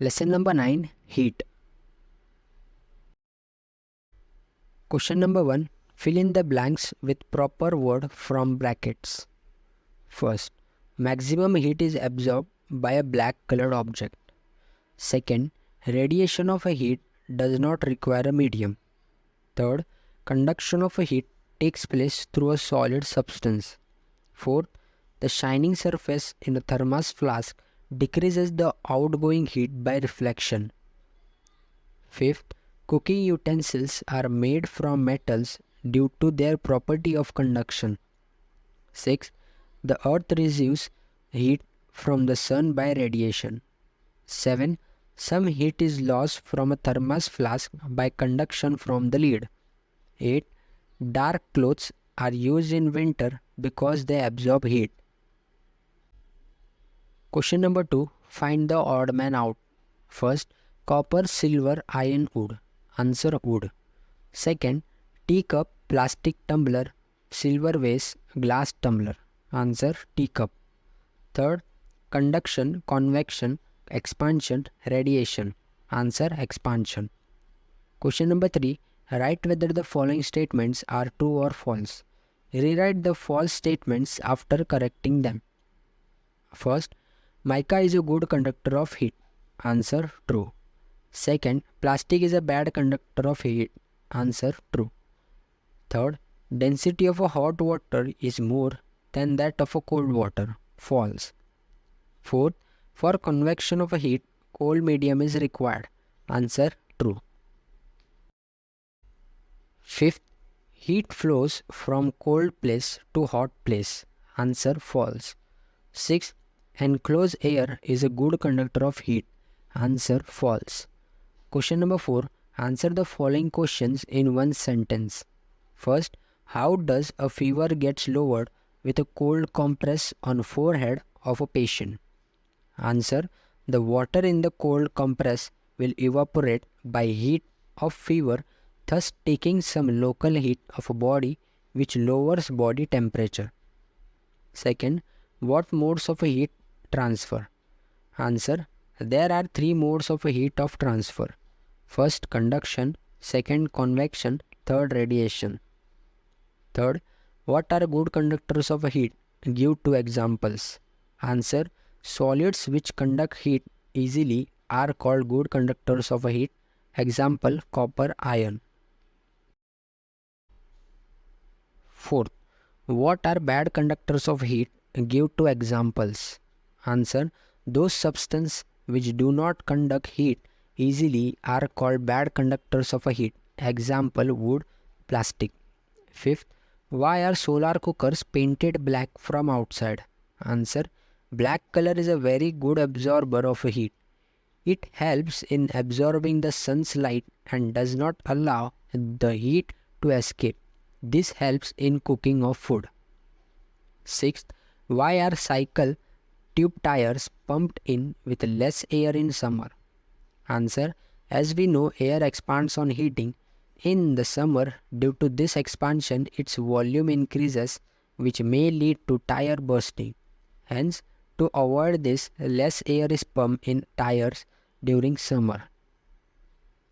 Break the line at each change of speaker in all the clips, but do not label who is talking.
Lesson number 9, Heat. Question number 1, fill in the blanks with proper word from brackets. First, maximum heat is absorbed by a black colored object. Second, radiation of a heat does not require a medium. Third, conduction of a heat takes place through a solid substance. Fourth, the shining surface in a thermos flask decreases the outgoing heat by reflection. Fifth, cooking utensils are made from metals due to their property of conduction. Sixth, the earth receives heat from the sun by radiation. 7. Some heat is lost from a thermos flask by conduction from the lid. 8. Dark clothes are used in winter because they absorb heat. Question number 2. Find the odd man out. First, copper, silver, iron, wood. Answer wood. Second, teacup, plastic tumbler, silver vase, glass tumbler. Answer teacup. Third, conduction, convection, expansion, radiation. Answer expansion. Question number 3. Write whether the following statements are true or false. Rewrite the false statements after correcting them. First, mica is a good conductor of heat. Answer true. Second, plastic is a bad conductor of heat. Answer true. Third, density of a hot water is more than that of a cold water. False. Fourth, for convection of a heat, cold medium is required. Answer true. Fifth, heat flows from cold place to hot place. Answer false. Sixth, enclosed air is a good conductor of heat. Answer false. Question number 4. Answer the following questions in one sentence. First, how does a fever gets lowered with a cold compress on forehead of a patient? Answer, the water in the cold compress will evaporate by heat of fever, thus taking some local heat of a body which lowers body temperature. Second, what modes of a heat transfer? Answer, there are 3 modes of a heat of transfer. First, conduction. Second, convection. Third, radiation. Third, what are good conductors of a heat? Give 2 examples. Answer, solids which conduct heat easily are called good conductors of a heat. Example, copper, iron. Fourth, what are bad conductors of heat? Give 2 examples. Answer, those substances which do not conduct heat easily are called bad conductors of a heat. Example, wood, plastic. Fifth, why are solar cookers painted black from outside? Answer, black color is a very good absorber of heat. It helps in absorbing the sun's light and does not allow the heat to escape. This helps in cooking of food. Sixth, why are cycle tube tires pumped in with less air in summer? Answer, as we know, air expands on heating. In the summer, due to this expansion, its volume increases, which may lead to tire bursting. Hence, to avoid this, less air is pumped in tires during summer.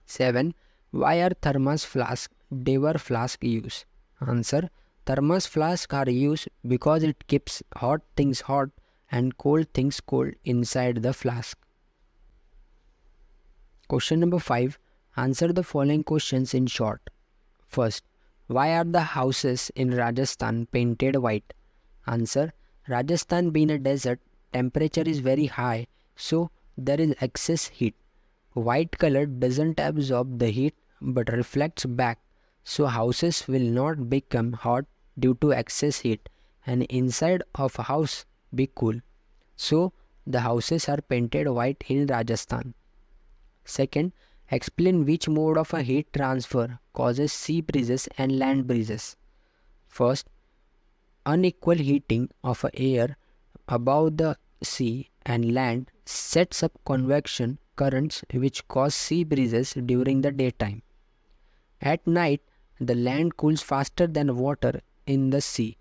7. Why are thermos flask, Dever flask used? Answer, thermos flasks are used because it keeps hot things hot and cold things cold inside the flask. Question number 5. Answer the following questions in short. First, why are the houses in Rajasthan painted white? Answer, Rajasthan being a desert, temperature is very high, so there is excess heat. White color doesn't absorb the heat but reflects back, so houses will not become hot due to excess heat and inside of a house be cool. So the houses are painted white in Rajasthan. Second, explain which mode of a heat transfer causes sea breezes and land breezes. First, unequal heating of air above the sea and land sets up convection currents which cause sea breezes during the daytime. At night, the land cools faster than water in the sea.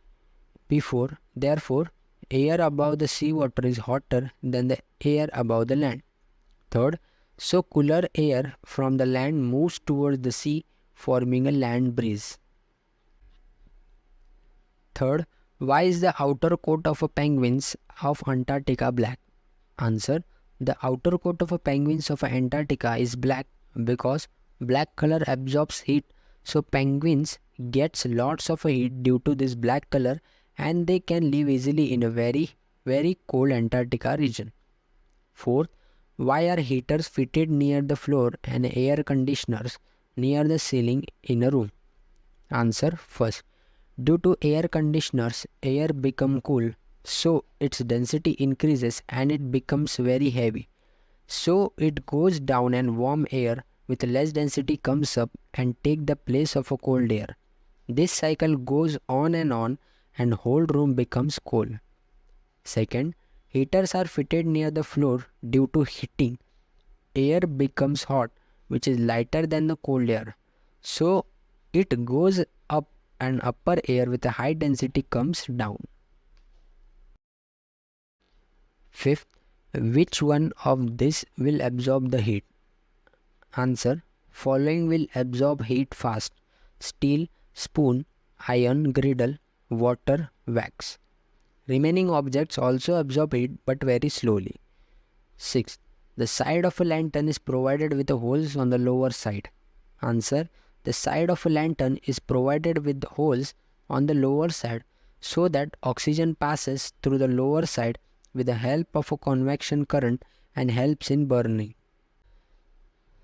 Therefore, air above the sea water is hotter than the air above the land. Third, So cooler air from the land moves towards the sea, forming a land breeze. Third, why is the outer coat of a penguins of Antarctica black? Answer: the outer coat of a penguins of Antarctica is black because black color absorbs heat. So penguins gets lots of heat due to this black color, and they can live easily in a very cold Antarctica region. Fourth, why are heaters fitted near the floor and air conditioners near the ceiling in a room? Answer: first, due to air conditioners, air become cool, so its density increases and it becomes very heavy. So it goes down and warm air with less density comes up and take the place of a cold air. This cycle goes on and whole room becomes cold. Second, heaters are fitted near the floor due to heating. Air becomes hot, which is lighter than the cold air. So it goes up and upper air with a high density comes down. Fifth, which one of this will absorb the heat? Answer: following will absorb heat fast: steel, spoon, iron griddle, water, wax. Remaining objects also absorb heat but very slowly. 6. The side of a lantern is provided with holes on the lower side. Answer: the side of a lantern is provided with holes on the lower side so that oxygen passes through the lower side with the help of a convection current and helps in burning.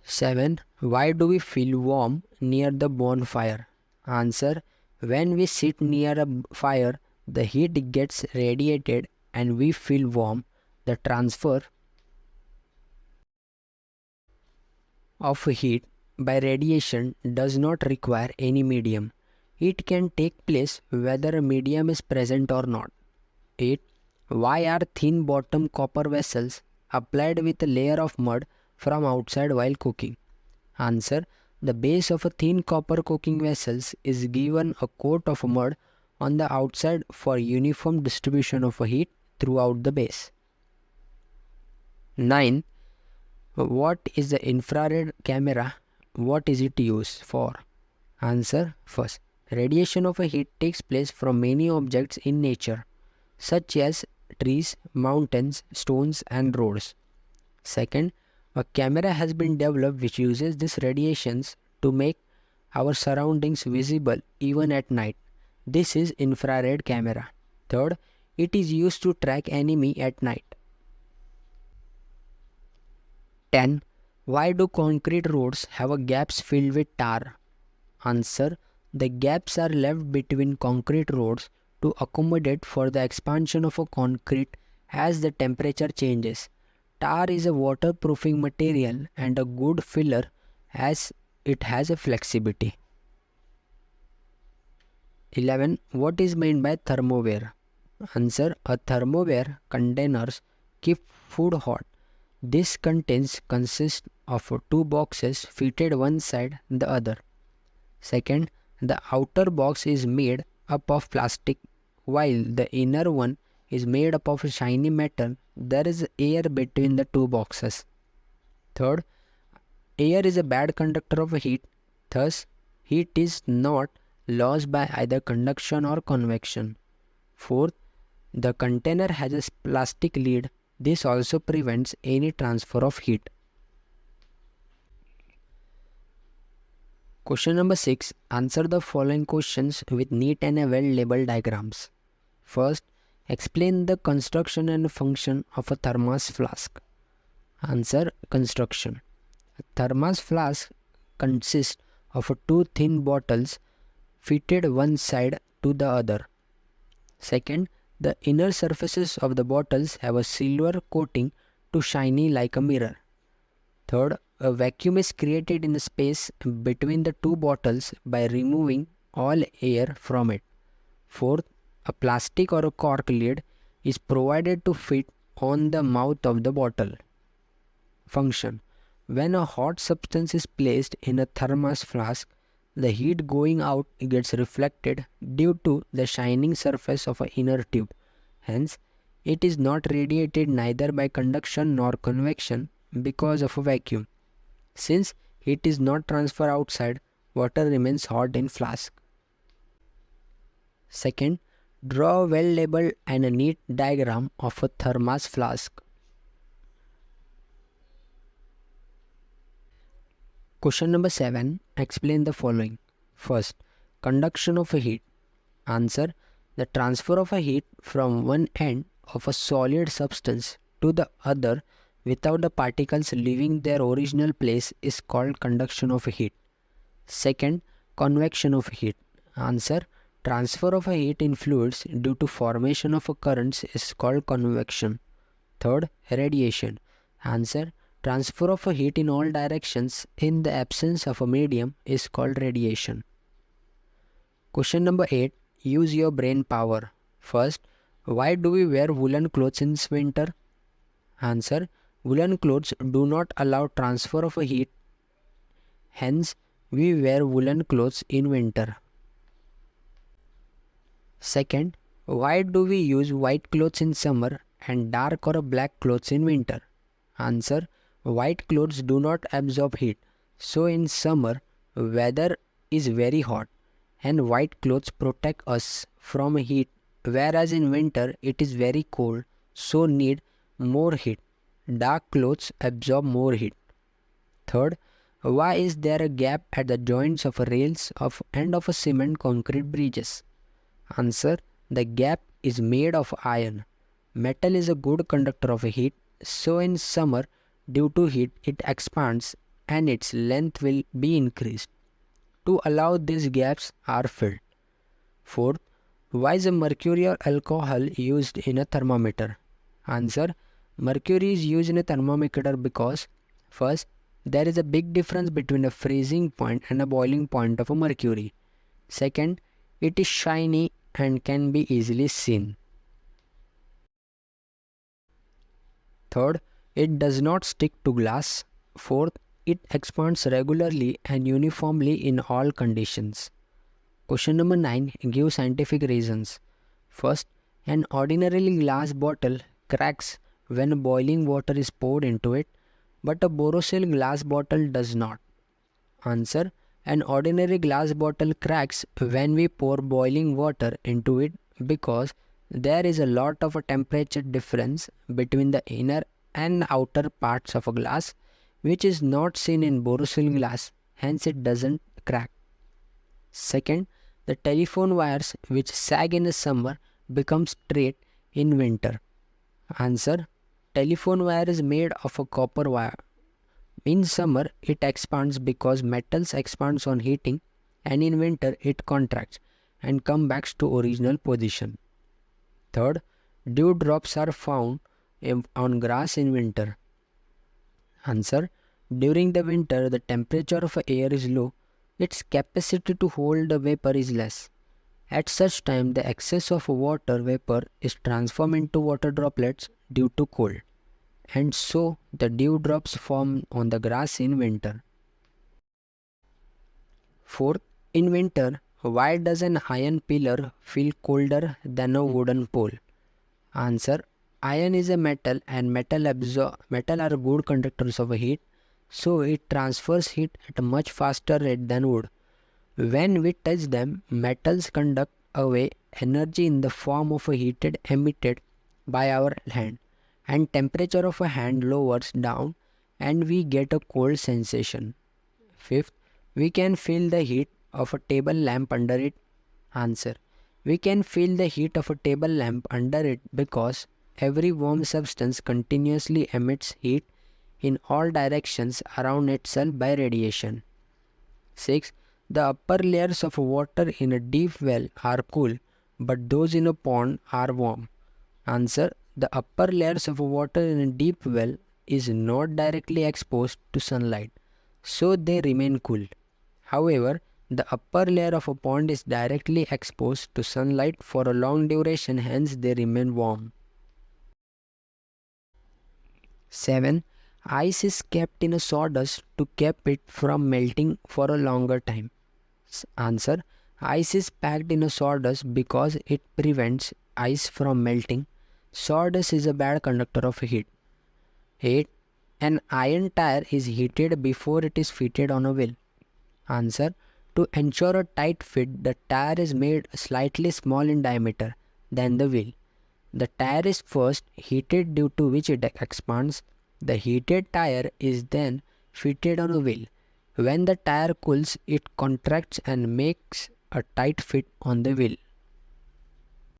7. Why do we feel warm near the bonfire? Answer: when we sit near a fire, the heat gets radiated and we feel warm. The transfer of heat by radiation does not require any medium. It can take place whether a medium is present or not. 8. Why are thin bottom copper vessels applied with a layer of mud from outside while cooking? Answer: the base of a thin copper cooking vessels is given a coat of mud on the outside for uniform distribution of heat throughout the base. 9. What is the infrared camera? What is it used for? Answer: first, radiation of heat takes place from many objects in nature, such as trees, mountains, stones, and roads. Second, a camera has been developed which uses these radiations to make our surroundings visible even at night. This is infrared camera. Third, it is used to track enemy at night. 10. Why do concrete roads have a gaps filled with tar? Answer: the gaps are left between concrete roads to accommodate for the expansion of a concrete as the temperature changes. Tar is a waterproofing material and a good filler as it has a flexibility. 11. What is meant by thermoware? Answer: a thermoware containers keep food hot. This consists of two boxes fitted one side the other. Second, the outer box is made up of plastic while the inner one is made up of shiny metal. There is air between the two boxes. Third, air is a bad conductor of heat. Thus, heat is not lost by either conduction or convection. Fourth, the container has a plastic lid. This also prevents any transfer of heat. Question number 6. Answer the following questions with neat and well-labeled diagrams. First, explain the construction and function of a thermos flask. Answer: construction. A thermos flask consists of two thin bottles fitted one side to the other. Second, the inner surfaces of the bottles have a silver coating to shiny like a mirror. Third, a vacuum is created in the space between the two bottles by removing all air from it. Fourth, a plastic or a cork lid is provided to fit on the mouth of the bottle. Function: when a hot substance is placed in a thermos flask, the heat going out gets reflected due to the shining surface of an inner tube. Hence, it is not radiated neither by conduction nor convection because of a vacuum. Since heat is not transferred outside, water remains hot in flask. Second, draw a well-labeled and a neat diagram of a thermos flask. Question number 7. Explain the following. First, conduction of a heat. Answer: the transfer of a heat from one end of a solid substance to the other without the particles leaving their original place is called conduction of heat. Second, convection of heat. Answer: transfer of a heat in fluids due to formation of a currents is called convection. Third, radiation. Answer: transfer of a heat in all directions in the absence of a medium is called radiation. Question number 8. Use your brain power. First, why do we wear woolen clothes in winter? Answer: woolen clothes do not allow transfer of a heat. Hence, we wear woolen clothes in winter. Second, why do we use white clothes in summer and dark or black clothes in winter? Answer: white clothes do not absorb heat. So in summer, weather is very hot and white clothes protect us from heat, whereas in winter it is very cold, so need more heat. Dark clothes absorb more heat. Third, why is there a gap at the joints of rails of and of a cement concrete bridges? Answer: the gap is made of iron. Metal is a good conductor of heat, so in summer, due to heat, it expands and its length will be increased. To allow these gaps are filled. Fourth, why is a mercurial alcohol used in a thermometer? Answer: mercury is used in a thermometer because, first, there is a big difference between a freezing point and a boiling point of a mercury. Second, it is shiny and can be easily seen. Third, it does not stick to glass. Fourth, it expands regularly and uniformly in all conditions. Question number 9. Give scientific reasons. First, an ordinarily glass bottle cracks when boiling water is poured into it, but a borosilicate glass bottle does not. Answer: an ordinary glass bottle cracks when we pour boiling water into it because there is a lot of a temperature difference between the inner and outer parts of a glass, which is not seen in borosilicate glass, hence it doesn't crack. Second, the telephone wires which sag in the summer become straight in winter. Answer: telephone wire is made of a copper wire. In summer, it expands because metals expands on heating, and in winter it contracts and comes back to original position. Third, dewdrops are found on grass in winter. Answer: during the winter, the temperature of air is low, its capacity to hold the vapor is less. At such time, the excess of water vapor is transformed into water droplets due to cold, and so the dewdrops form on the grass in winter. Fourth, in winter, why does an iron pillar feel colder than a wooden pole? Answer: iron is a metal and metal are good conductors of heat, so it transfers heat at a much faster rate than wood. When we touch them, metals conduct away energy in the form of a heat emitted by our hand, and temperature of a hand lowers down and we get a cold sensation. Fifth, we can feel the heat of a table lamp under it. Answer: we can feel the heat of a table lamp under it because every warm substance continuously emits heat in all directions around itself by radiation. 6. The upper layers of water in a deep well are cool, but those in a pond are warm. Answer: the upper layers of water in a deep well is not directly exposed to sunlight, so they remain cool. However, the upper layer of a pond is directly exposed to sunlight for a long duration, hence they remain warm. 7. Ice is kept in a sawdust to keep it from melting for a longer time. Answer: ice is packed in a sawdust because it prevents ice from melting. Sawdust is a bad conductor of heat. 8. An iron tire is heated before it is fitted on a wheel. Answer. To ensure a tight fit, the tire is made slightly small in diameter than the wheel. The tire is first heated, due to which it expands. The heated tire is then fitted on a wheel. When the tire cools, it contracts and makes a tight fit on the wheel.